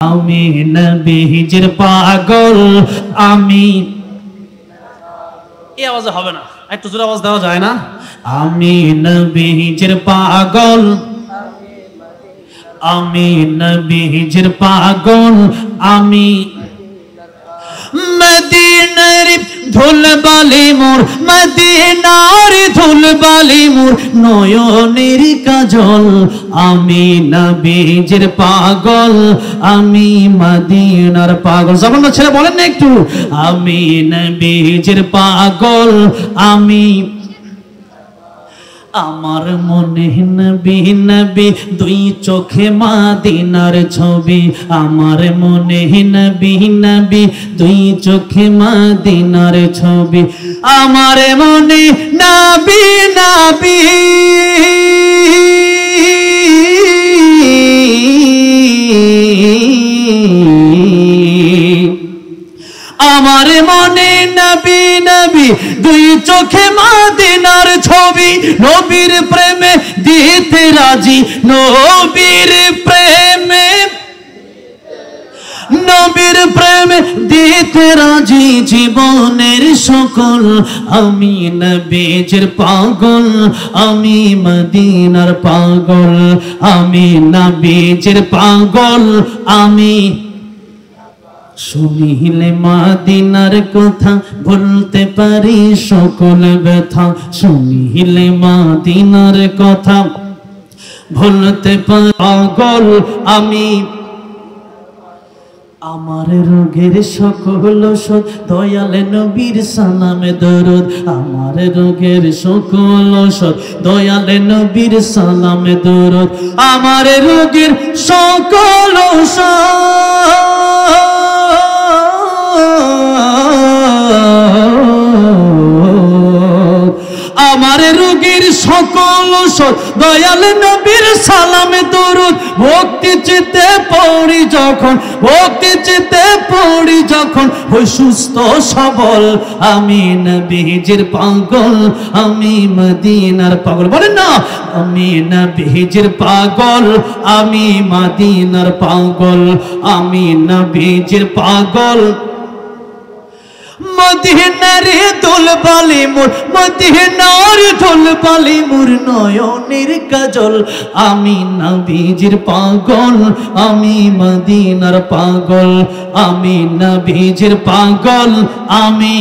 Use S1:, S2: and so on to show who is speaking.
S1: আমি নবীজির পাগল আমি এই আওয়াজে হবে না, একটু জোরে আওয়াজ দেওয়া যায় না? আমি নবীজির পাগল আমি নবীজির পাগল আমি মদিনার ধুলবালি মোর মদিনার ধুলবালি মোর নয়নের কাজল আমি নবীজির পাগল আমি মদিনার পাগল। যখন ছেলে বলেন না একটু, আমি নবীজির পাগল আমি আমার মনে নবী নবী দুই চোখে মদিনার ছবি আমার মনে নবী নবী দুই চোখে মদিনার ছবি আমার মনে নবী নবী আমার মনে নবী নবী দুই চোখে মদিনার ছবি নবীর প্রেমে দিতে রাজি নবীর প্রেমে নবীর প্রেমে দিতে রাজি জীবনের সকল আমি নবীজির পাগল আমি মদিনার পাগল আমি নবীজির পাগল আমি শুনিলে মদিনার কথা বলতে পারি সকল ব্যথা শুনিলে মদিনার কথা বলতে পারি পাগল আমি আমার রোগের সকল ওষুধ দয়াল নবীর সালামে দরুদ আমার রোগের সকল ওষুধ দয়াল নবীর সালামে দরুদ আমার রোগের সকল ওষুধ আমার রোগীর সকল ওষুধ দয়াল নবীর সালামে দরুদ ভক্তি চিত্তে পড়ি যখন ভক্তি চিত্তে পড়ি যখন হই সুস্থ সবল আমি নবীজির পাগল আমি মদিনার পাগল বলেন না আমি নবীজির পাগল আমি মদিনার পাগল আমি নবীজির পাগল মদিনার ধুলবালি মোর মদিনার ধুলবালি মোর নয়নের কাজল আমি নবীজির পাগল আমি মদিনার পাগল আমি নবীজির পাগল আমি